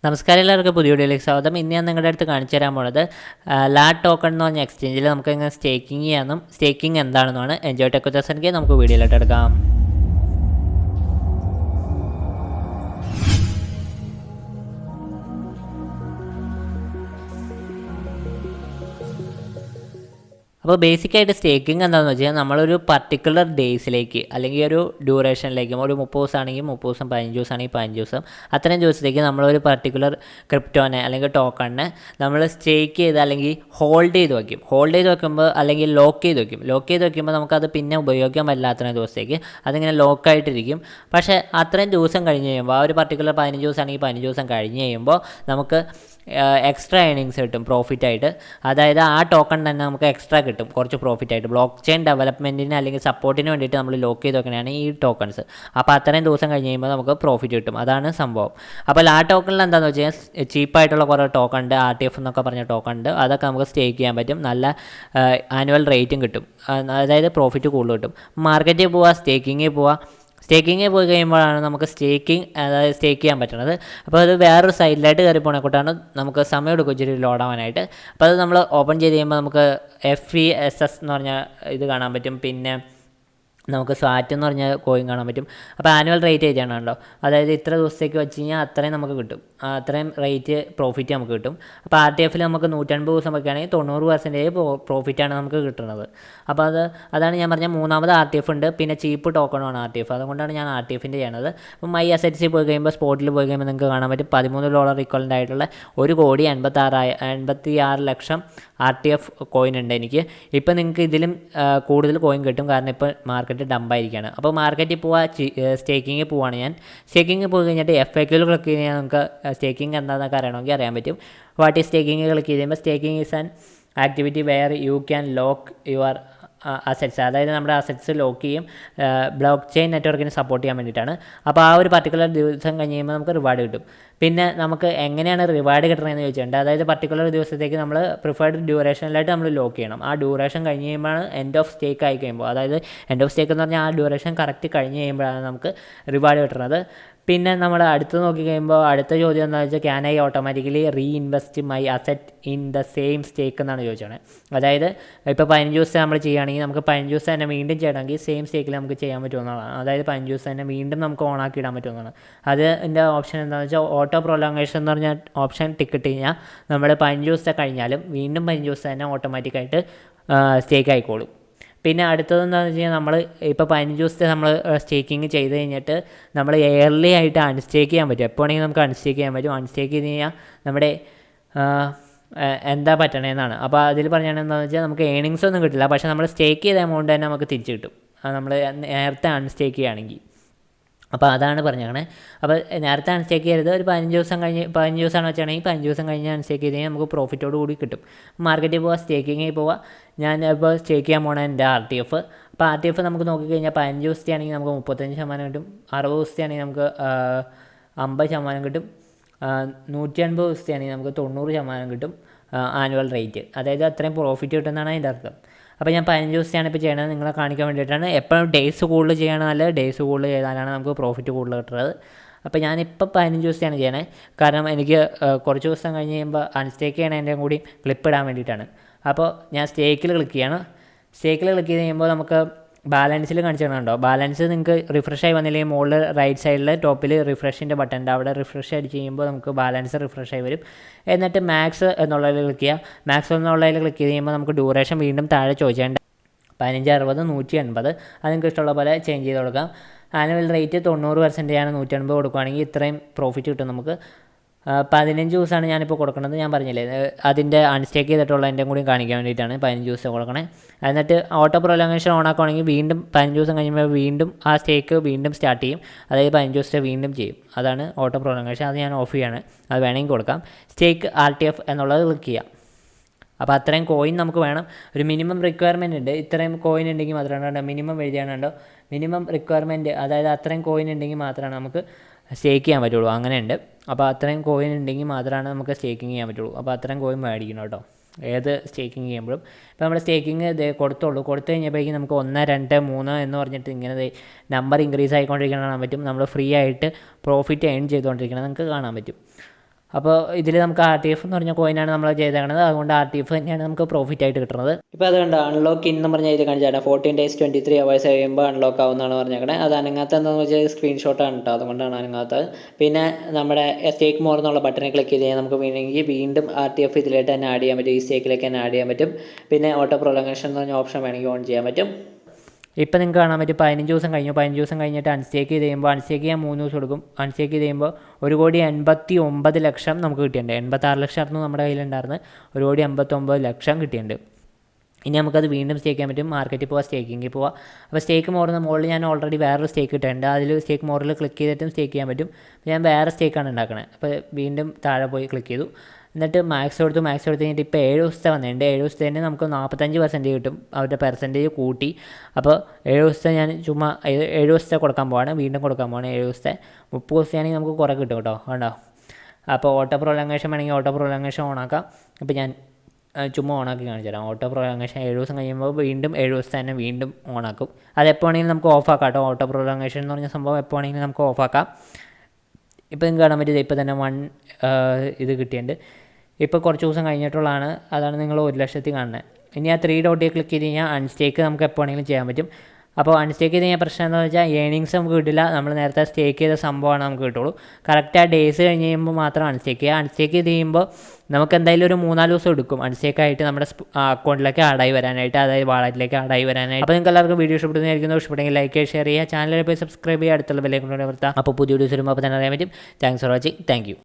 നമസ്കാരം, എല്ലാവർക്കും പുതിയ വീഡിയോയിലേക്ക് സ്വാഗതം. ഇന്ന് ഞാൻ നിങ്ങളുടെ അടുത്ത് കാണിച്ചു തരാൻ പോകുന്നത് ലാറ്റോക്കൺ എന്ന് പറഞ്ഞ എക്സ്ചേഞ്ചിൽ നമുക്ക് എങ്ങനെ സ്റ്റേക്കിംഗ് ചെയ്യാമെന്നും സ്റ്റേക്കിംഗ് എന്താണെന്നാണ്. എൻജോയ് ടെക് വിത്ത് നമുക്ക് വീഡിയോയിലോട്ട് എടുക്കാം. അപ്പോൾ ബേസിക്കായിട്ട് സ്റ്റേക്കിംഗ് എന്താണെന്ന് വെച്ചാൽ നമ്മളൊരു പർട്ടിക്കുലർ ഡേയ്സിലേക്ക് അല്ലെങ്കിൽ ഒരു ഡ്യൂറേഷനിലേക്കും ഒരു 30 ദിവസമാണെങ്കിൽ 30 ദിവസം, 15 ദിവസമാണെങ്കിൽ 15 ദിവസം, അത്രയും ദിവസത്തേക്ക് നമ്മളൊരു പർട്ടിക്കുലർ ക്രിപ്റ്റോനെ അല്ലെങ്കിൽ ടോക്കണിനെ നമ്മൾ സ്റ്റേക്ക് ചെയ്ത് അല്ലെങ്കിൽ ഹോൾഡ് ചെയ്ത് വയ്ക്കും. ഹോൾഡ് ചെയ്ത് വെക്കുമ്പോൾ അല്ലെങ്കിൽ ലോക്ക് ചെയ്ത് വയ്ക്കും. ലോക്ക് ചെയ്ത് വയ്ക്കുമ്പോൾ നമുക്കത് പിന്നെ ഉപയോഗിക്കാൻ പറ്റില്ല. അത്രയും ദിവസത്തേക്ക് അതിങ്ങനെ ലോക്കായിട്ടിരിക്കും. പക്ഷേ അത്രയും ദിവസം കഴിഞ്ഞ് കഴിയുമ്പോൾ ആ ഒരു പർട്ടിക്കുലർ 15 ദിവസമാണെങ്കിൽ 15 ദിവസം കഴിഞ്ഞ് കഴിയുമ്പോൾ നമുക്ക് എക്സ്ട്രാ ഏണിങ്സ് കിട്ടും പ്രോഫിറ്റായിട്ട്. അതായത് ആ ടോക്കൺ തന്നെ നമുക്ക് എക്സ്ട്രാ കിട്ടും കുറച്ച് പ്രോഫിറ്റായിട്ട്. ബ്ലോക്ക് ചെയിൻ ഡെവലപ്മെൻറ്റിന് അല്ലെങ്കിൽ സപ്പോർട്ടിന് വേണ്ടിയിട്ട് നമ്മൾ ലോക്ക് ചെയ്ത് വെക്കണതാണ് ഈ ടോക്കൺസ്. അപ്പോൾ അത്രയും ദിവസം കഴിഞ്ഞ് കഴിയുമ്പോൾ നമുക്ക് പ്രോഫിറ്റ് കിട്ടും. അതാണ് സംഭവം. അപ്പോൾ ആ ടോക്കണിൽ എന്താണെന്ന് വെച്ച് കഴിഞ്ഞാൽ ചീപ്പായിട്ടുള്ള കുറേ ടോക്കൺ ഉണ്ട്. RTF എന്നൊക്കെ പറഞ്ഞ ടോക്കൺ ഉണ്ട്. അതൊക്കെ നമുക്ക് സ്റ്റേക്ക് ചെയ്യാൻ പറ്റും. നല്ല ആനുവൽ റേറ്റും കിട്ടും. അതായത് പ്രോഫിറ്റ് കൂടുതൽ കിട്ടും. മാർക്കറ്റിൽ പോവുക, സ്റ്റേക്കിങ്ങിൽ പോയി കഴിയുമ്പോഴാണ് നമുക്ക് അതായത് സ്റ്റേക്ക് ചെയ്യാൻ പറ്റുന്നത്. അപ്പോൾ അത് വേറൊരു സൈഡിലായിട്ട് കയറി പോകണക്കൊണ്ടാണ് നമുക്ക് സമയം എടുക്കും ഇച്ചിരി ലോഡാവാനായിട്ട്. അപ്പോൾ അത് നമ്മൾ ഓപ്പൺ ചെയ്ത് കഴിയുമ്പോൾ നമുക്ക് FESS എന്ന് പറഞ്ഞ ഇത് കാണാൻ പറ്റും. പിന്നെ നമുക്ക് സ്വാറ്റ് എന്ന് പറഞ്ഞ കോയിൻ കാണാൻ പറ്റും. അപ്പോൾ ആനുവൽ റേറ്റ് ആയിട്ടാണ് കണ്ടോ. അതായത് ഇത്ര ദിവസത്തേക്ക് വെച്ച് കഴിഞ്ഞാൽ അത്രയും നമുക്ക് കിട്ടും. അത്രയും റേറ്റ് പ്രോഫിറ്റ് നമുക്ക് കിട്ടും. അപ്പോൾ RTFൽ നമുക്ക് 150 ദിവസം വയ്ക്കുകയാണെങ്കിൽ 90% പ്രോഫിറ്റാണ് നമുക്ക് കിട്ടുന്നത്. അപ്പോൾ അതാണ് ഞാൻ പറഞ്ഞ മൂന്നാമത് RTF ഉണ്ട്. പിന്നെ ചീപ്പ് ടോക്കണുമാണ് RTF. അതുകൊണ്ടാണ് ഞാൻ RTFൻ്റെ ചെയ്യണത്. അപ്പോൾ മൈ അസറ്റ്സിൽ പോയി കഴിയുമ്പോൾ സ്പോട്ടിൽ പോയി കഴിയുമ്പോൾ നിങ്ങൾക്ക് കാണാൻ പറ്റും $13 ഇക്വലൻ്റ് ആയിട്ടുള്ള 1,86,000,000 RTF കോയിൻ ഉണ്ട് എനിക്ക്. ഇപ്പോൾ നിങ്ങൾക്ക് ഇതിലും കൂടുതൽ കോയിൻ കിട്ടും. കാരണം ഇപ്പോൾ മാർക്കറ്റ് ഡംപായിരിക്കുകയാണ്. അപ്പോൾ മാർക്കറ്റിൽ സ്റ്റേക്കിങ്ങിൽ പോവുകയാണ് ഞാൻ. സ്റ്റേക്കിങ്ങിൽ പോയി കഴിഞ്ഞിട്ട് FAQൽ ക്ലിക്ക് ചെയ്ത് കഴിഞ്ഞാൽ നമുക്ക് സ്റ്റേക്കിംഗ് എന്താണെന്നൊക്കെ അറിയണമെങ്കിൽ അറിയാൻ പറ്റും. വാട്ട് ഈസ് സ്റ്റേക്കിംഗ് ക്ലിക്ക് ചെയ്യുമ്പോൾ staking is an activity where you can lock your assets. അതായത് നമ്മുടെ അസറ്റ്സ് ലോക്ക് ചെയ്യും. ബ്ലോക്ക് ചെയിൻ നെറ്റ്വർക്കിന് സപ്പോർട്ട് ചെയ്യാൻ വേണ്ടിയിട്ടാണ്. അപ്പോൾ ആ ഒരു പർട്ടിക്കുലർ ദിവസം കഴിഞ്ഞ് കഴിയുമ്പോൾ നമുക്ക് റിവാർഡ് കിട്ടും. പിന്നെ നമുക്ക് എങ്ങനെയാണ് റിവാർഡ് കിട്ടണമെന്ന് ചോദിച്ചിട്ടുണ്ട്. അതായത് പർട്ടിക്കുലർ ദിവസത്തേക്ക് നമ്മൾ പ്രിഫേർഡ് ഡ്യൂറേഷനിലായിട്ട് നമ്മൾ ലോക്ക് ചെയ്യണം. ആ ഡ്യൂറേഷൻ കഴിഞ്ഞ് കഴിയുമ്പോഴാണ് എൻഡ് ഓഫ് സ്റ്റേക്ക് ആയി കഴിയുമ്പോൾ, അതായത് എൻഡ് ഓഫ് സ്റ്റേക്ക് എന്ന് പറഞ്ഞാൽ ആ ഡ്യൂറേഷൻ കറക്റ്റ് കഴിഞ്ഞ് കഴിയുമ്പോഴാണ് നമുക്ക് റിവാർഡ് കിട്ടുന്നത്. പിന്നെ നമ്മൾ അടുത്ത് നോക്കി കഴിയുമ്പോൾ അടുത്ത ചോദ്യം എന്താണെന്ന് വെച്ചാൽ can I automatically reinvest my asset in the same stake എന്നാണ് ചോദിച്ചത്. അതായത് ഇപ്പോൾ 15 ദിവസം നമ്മൾ ചെയ്യുകയാണെങ്കിൽ നമുക്ക് 15 ദിവസം തന്നെ വീണ്ടും ചെയ്യണമെങ്കിൽ സെയിം സ്റ്റേക്കിൽ നമുക്ക് ചെയ്യാൻ പറ്റുമെന്നുള്ളതാണ്. അതായത് 15 ദിവസം തന്നെ വീണ്ടും നമുക്ക് ഓണാക്കി ഇടാൻ പറ്റുമെന്നാണ്. അതിൻ്റെ ഓപ്ഷൻ എന്താണെന്ന് വെച്ചാൽ ഓട്ടോ പ്രൊലോങ്ങേഷൻ എന്ന് പറഞ്ഞാൽ ഓപ്ഷൻ ടിക്കറ്റ് കഴിഞ്ഞാൽ നമ്മൾ 15 ദിവസത്തെ കഴിഞ്ഞാലും വീണ്ടും 15 ദിവസം തന്നെ ഓട്ടോമാറ്റിക്കായിട്ട് സ്റ്റേക്ക് ആയിക്കോളും. പിന്നെ അടുത്തതെന്താണെന്ന് വെച്ച് കഴിഞ്ഞാൽ നമ്മൾ ഇപ്പോൾ 15 ദിവസത്തെ നമ്മൾ സ്റ്റേക്കിങ് ചെയ്ത് കഴിഞ്ഞിട്ട് നമ്മൾ ഇയർലി ആയിട്ട് അൺസ്റ്റേക്ക് ചെയ്യാൻ പറ്റും. എപ്പോൾ വേണമെങ്കിൽ നമുക്ക് അൺസ്റ്റേക്ക് ചെയ്യാൻ പറ്റും. അൺസ്റ്റേക്ക് ചെയ്ത് കഴിഞ്ഞാൽ നമ്മുടെ എന്താ പറ്റണേന്നാണ്. അപ്പോൾ അതിൽ പറഞ്ഞാൽ എന്താണെന്ന് വെച്ചാൽ നമുക്ക് ഏണിങ്സ് ഒന്നും കിട്ടില്ല. പക്ഷേ നമ്മൾ സ്റ്റേക്ക് ചെയ്ത എമൗണ്ട് തന്നെ നമുക്ക് തിരിച്ച് കിട്ടും നമ്മൾ നേരത്തെ അൺസ്റ്റേക്ക് ചെയ്യുകയാണെങ്കിൽ. അപ്പോൾ അതാണ് പറഞ്ഞത്. അപ്പോൾ നേരത്തെ അൺസ്റ്റേക്ക് ചെയ്യരുത്. ഒരു 15 ദിവസമാണ് വെച്ചാണെങ്കിൽ 15 ദിവസം കഴിഞ്ഞ് അൺസ്റ്റേക്ക് ചെയ്ത് കഴിഞ്ഞാൽ നമുക്ക് പ്രോഫിറ്റോട് കൂടി കിട്ടും. മാർക്കറ്റിൽ പോവുക, സ്റ്റേക്കിങ്ങിൽ പോവുക. ഞാൻ ഇപ്പോൾ സ്റ്റേക്ക് ചെയ്യാൻ പോകണ എൻ്റെ RTF. അപ്പോൾ RTF നമുക്ക് നോക്കിക്കഴിഞ്ഞാൽ 15 ദിവസത്തെ ആണെങ്കിൽ നമുക്ക് 35% കിട്ടും. 60 ദിവസത്തെ ആണെങ്കിൽ നമുക്ക് 50% കിട്ടും. 150 ദിവസത്തെ ആണെങ്കിൽ നമുക്ക് 90% കിട്ടും ആനുവൽ റേറ്റ്. അതായത് അത്രയും പ്രോഫിറ്റ് കിട്ടുമെന്നാണ് അതിൻ്റെ അർത്ഥം. അപ്പോൾ ഞാൻ 15 ദിവസത്തെയാണ് ഇപ്പോൾ ചെയ്യണത്, നിങ്ങളെ കാണിക്കാൻ വേണ്ടിയിട്ടാണ്. എപ്പോഴും ഡേയ്സ് കൂടുതൽ ചെയ്യണം, നല്ല ഡേയ്സ് കൂടുതൽ ചെയ്താലാണ് നമുക്ക് പ്രോഫിറ്റ് കൂടുതൽ കിട്ടുന്നത്. അപ്പോൾ ഞാനിപ്പോൾ 15 ദിവസത്തെയാണ് ചെയ്യണത്. കാരണം എനിക്ക് കുറച്ച് ദിവസം കഴിഞ്ഞ് കഴിയുമ്പോൾ അൺസ്റ്റേക്ക് ചെയ്യണതിൻ്റെ കൂടി ക്ലിപ്പ് ഇടാൻ വേണ്ടിയിട്ടാണ്. അപ്പോൾ ഞാൻ സ്റ്റേക്കിൽ ക്ലിക്ക് ചെയ്യണം. സ്റ്റേക്കിൽ ക്ലിക്ക് ചെയ്ത് കഴിയുമ്പോൾ നമുക്ക് ബാലൻസിൽ കാണിച്ചിട്ടുണ്ടോ. ബാലൻസ് നിങ്ങൾക്ക് റിഫ്രഷ് ആയി വന്നില്ലെങ്കിൽ മുകളിൽ റൈറ്റ് സൈഡിൽ ടോപ്പിൽ റിഫ്രഷിൻ്റെ ബട്ടൺ ഉണ്ട്. അവിടെ റിഫ്രഷ് അടിച്ച് കഴിയുമ്പോൾ നമുക്ക് ബാലൻസ് റിഫ്രഷ് ആയി വരും. എന്നിട്ട് മാക്സ് എന്നുള്ളതിൽ ക്ലിക്ക് ചെയ്യുക. മാക്സ് എന്നുള്ളതിൽ ക്ലിക്ക് ചെയ്ത് കഴിയുമ്പോൾ നമുക്ക് ഡ്യൂറേഷൻ വീണ്ടും താഴെ ചോദിച്ചേണ്ട 15, 60, 180 അത് നിങ്ങൾക്ക് ഇഷ്ടമുള്ള പോലെ ചേഞ്ച് ചെയ്ത് കൊടുക്കാം. ആനുവൽ റേറ്റ് 90% 180 കൊടുക്കുകയാണെങ്കിൽ ഇത്രയും പ്രോഫിറ്റ് കിട്ടും നമുക്ക്. 15 ദിവസമാണ് ഞാനിപ്പോൾ കൊടുക്കുന്നത്. ഞാൻ പറഞ്ഞില്ലേ അതിൻ്റെ അൺസ്റ്റേക്ക് ചെയ്തിട്ടുള്ളതിൻ്റെ കൂടി കാണിക്കാൻ വേണ്ടിയിട്ടാണ് 15 ദിവസം കൊടുക്കണേ. എന്നിട്ട് ഓട്ടോ പ്രൊലോങ്ങേഷൻ ഓൺ ആക്കുകയാണെങ്കിൽ വീണ്ടും 15 ദിവസം കഴിയുമ്പോൾ വീണ്ടും ആ സ്റ്റേക്ക് വീണ്ടും സ്റ്റാർട്ട് ചെയ്യും. അതായത് 15 ദിവസത്തെ വീണ്ടും ചെയ്യും. അതാണ് ഓട്ടോ പ്രൊലോങ്ങേഷൻ. അത് ഞാൻ ഓഫ് ചെയ്യാണ്. അത് വേണമെങ്കിൽ കൊടുക്കാം. സ്റ്റേക്ക് RTF എന്നുള്ളത് ക്ലിക്ക് ചെയ്യാം. അപ്പോൾ അത്രയും കോയിൻ നമുക്ക് വേണം. ഒരു മിനിമം റിക്വയർമെൻറ്റ് ഉണ്ട്. ഇത്രയും കോയിൻ ഉണ്ടെങ്കിൽ മാത്രമാണ് മിനിമം എഴുതിയാണോ മിനിമം റിക്വയർമെൻറ്റ്. അതായത് അത്രയും കോയിൻ ഉണ്ടെങ്കിൽ മാത്രമാണ് നമുക്ക് സ്റ്റേക്ക് ചെയ്യാൻ പറ്റുള്ളൂ. അങ്ങനെയുണ്ട്. അപ്പോൾ അത്രയും കോയിൻ ഉണ്ടെങ്കിൽ മാത്രമാണ് നമുക്ക് സ്റ്റേക്കിങ് ചെയ്യാൻ പറ്റുള്ളൂ. അപ്പോൾ അത്രയും കോയിൻ മേടിക്കണം കേട്ടോ ഏത് സ്റ്റേക്കിങ് ചെയ്യുമ്പോഴും. ഇപ്പോൾ നമ്മൾ സ്റ്റേക്കിങ് കൊടുത്തു കഴിഞ്ഞപ്പോഴേക്കും നമുക്ക് 1, 2, 3 എന്ന് പറഞ്ഞിട്ട് ഇങ്ങനെ നമ്പർ ഇൻക്രീസ് ആയിക്കൊണ്ടിരിക്കണം കാണാൻ പറ്റും. നമ്മൾ ഫ്രീ ആയിട്ട് പ്രോഫിറ്റ് ഏൺ ചെയ്തുകൊണ്ടിരിക്കണം നമുക്ക് കാണാൻ പറ്റും. അപ്പോൾ ഇതിൽ നമുക്ക് RTF എന്ന് പറഞ്ഞ കോയിനാണ് നമ്മൾ ചെയ്തേക്കുന്നത്, അതുകൊണ്ട് RTF തന്നെയാണ് നമുക്ക് പ്രോഫിറ്റ് ആയിട്ട് കിട്ടുന്നത്. ഇപ്പോൾ അതുകൊണ്ട് അൺലോക്ക് ഇൻ എന്ന് പറഞ്ഞാൽ ഇത് കാണിച്ചാൽ 14 days 23 hours കഴിയുമ്പോൾ അൺലോക്ക് ആവുമെന്നാണ് പറഞ്ഞേക്കണത്. അത് അനങ്ങാത്ത എന്താണെന്ന് വെച്ചാൽ സ്ക്രീൻഷോട്ടാണ് കേട്ടോ, അതുകൊണ്ടാണ് അനങ്ങാത്തത്. പിന്നെ നമ്മുടെ സ്റ്റേക്ക് മോർ എന്നുള്ള ബട്ടണിൽ ക്ലിക്ക് ചെയ്ത് കഴിഞ്ഞാൽ നമുക്ക് വേണമെങ്കിൽ വീണ്ടും RTF ഇതിലായിട്ട് തന്നെ ആഡ് ചെയ്യാൻ പറ്റും, ഈ സ്റ്റേക്കിലേക്ക് തന്നെ ആഡ് ചെയ്യാൻ പറ്റും. പിന്നെ ഓട്ടോ പ്രൊളങ്ങേഷൻ എന്ന് പറഞ്ഞ ഓപ്ഷൻ വേണമെങ്കിൽ ഓൺ ചെയ്യാൻ പറ്റും. ഇപ്പോൾ നിങ്ങൾക്ക് കാണാൻ പറ്റും 15 ദിവസം കഴിഞ്ഞു. 15 ദിവസം കഴിഞ്ഞിട്ട് അൺസ്റ്റേക്ക് ചെയ്ത് കഴിയുമ്പോൾ, അൺസ്റ്റേക്ക് ചെയ്യാൻ 3 ദിവസം കൊടുക്കും. അൺസ്റ്റേക്ക് ചെയ്ത് കഴിയുമ്പോൾ 1,89,00,000 നമുക്ക് കിട്ടിയിട്ടുണ്ട്. 86 ലക്ഷമായിരുന്നു നമ്മുടെ കയ്യിലുണ്ടായിരുന്നത്, 1,89,00,000 കിട്ടിയിട്ടുണ്ട്. ഇനി നമുക്കത് വീണ്ടും സ്റ്റേക്ക് ചെയ്യാൻ പറ്റും. മാർക്കറ്റിൽ പോവാം, സ്റ്റേക്കിങ്ങിൽ പോവാം. അപ്പോൾ സ്റ്റേക്ക് മോറിന് മുകളിൽ ഞാൻ ഓൾറെഡി വേറൊരു സ്റ്റേക്ക് ഇട്ടിട്ടുണ്ട്, അതിൽ സ്റ്റേക്ക് മോറിൽ ക്ലിക്ക് ചെയ്തിട്ടും സ്റ്റേക്ക് ചെയ്യാൻ പറ്റും. ഞാൻ വേറെ സ്റ്റേക്കാണ് ഉണ്ടാക്കണത്. അപ്പോൾ വീണ്ടും താഴെ പോയി ക്ലിക്ക് ചെയ്തു, എന്നിട്ട് മാക്സ് കൊടുത്ത് കഴിഞ്ഞിട്ട് ഇപ്പോൾ 7 ദിവസത്തെ വന്നിട്ടുണ്ട്. 7 ദിവസത്തെ തന്നെ നമുക്ക് 45% കിട്ടും, അവരുടെ പെർസെൻറ്റേജ് കൂട്ടി. അപ്പോൾ 7 ദിവസത്തെ ഞാൻ ചുമ്മാ 7 ദിവസത്തെ കൊടുക്കാൻ പോവാണ്, വീണ്ടും കൊടുക്കാൻ പോവാണ് 7 ദിവസത്തെ. 30 ദിവസത്തെയാണെങ്കിൽ നമുക്ക് കുറേ കിട്ടും കേട്ടോ, വേണ്ടോ. അപ്പോൾ ഓട്ടോ പ്രൊളങ്ങേഷൻ വേണമെങ്കിൽ ഓട്ടോ പ്രൊളങ്ങേഷൻ ഓണാക്കാം. അപ്പോൾ ഞാൻ ചുമ്മാ ഓണാക്കി കാണിച്ചു തരാം. ഓട്ടോ പ്രൊളങ്ങേഷൻ 7 ദിവസം കഴിയുമ്പോൾ വീണ്ടും 7 ദിവസത്തെ തന്നെ വീണ്ടും ഓണാക്കും. അത് എപ്പോൾ വേണമെങ്കിലും നമുക്ക് ഓഫാക്കാം കേട്ടോ. ഓട്ടോ പ്രൊളങ്ങേഷൻ എന്ന് പറഞ്ഞ സംഭവം എപ്പോൾ വേണമെങ്കിലും നമുക്ക് ഓഫാക്കാം. ഇപ്പോൾ നിങ്ങൾക്ക് കാണാൻ പറ്റിയത് ഇപ്പോൾ തന്നെ 1 ഇത് കിട്ടിയിട്ടുണ്ട്. ഇപ്പോൾ കുറച്ച് ദിവസം കഴിഞ്ഞിട്ടുള്ളതാണ്, അതാണ് നിങ്ങൾ 1,00,000 കാണുന്നത്. ഇനി ആ 3 ഡോട്ടിൽ ക്ലിക്ക് ചെയ്ത് കഴിഞ്ഞാൽ അൺസ്റ്റേക്ക് നമുക്ക് എപ്പോൾ വേണമെങ്കിലും ചെയ്യാൻ പറ്റും. അപ്പോൾ അൺസ്റ്റേക്ക് ചെയ്ത് കഴിഞ്ഞാൽ പ്രശ്നം എന്താണെന്ന് വെച്ചാൽ ഏണിങ്സ് നമുക്ക് കിട്ടില്ല, നമ്മൾ നേരത്തെ സ്റ്റേക്ക് ചെയ്ത സംഭവമാണ് നമുക്ക് കിട്ടുള്ളൂ. കറക്റ്റ് ആ ഡേയ്സ് കഴിഞ്ഞ് കഴിയുമ്പോൾ മാത്രം അൺസ്റ്റേക്ക് ചെയ്യുക. അൺസ്റ്റേക്ക് ചെയ്ത് കഴിയുമ്പോൾ നമുക്ക് എന്തായാലും ഒരു 3-4 ദിവസം എടുക്കും അൺസ്റ്റേക്ക് ആയിട്ട് നമ്മുടെ അക്കൗണ്ടിലേക്ക് ആഡായി വരാനായിട്ട്, അതായത് വാളറ്റിലേക്ക് ആഡായി വരാനായിട്ട്. അപ്പോൾ നിങ്ങൾക്ക് എല്ലാവർക്കും വീഡിയോ ഇഷ്ടപ്പെടുന്നതായിരിക്കും. ഇഷ്ടപ്പെടുമെങ്കിൽ ലൈക്ക് ഷെയർ ചെയ്യുക, ചാനലിൽ പോയി സബ്സ്ക്രൈബ് ചെയ്യുക, അടുത്തുള്ള ബെല്ലൈക്കൺ അമർത്തുക. അപ്പോൾ പുതിയ വീഡിയോസ് വരുമ്പോൾ അപ്പോൾ തന്നെ അറിയാൻ പറ്റും. Thanks for watching. Thank you.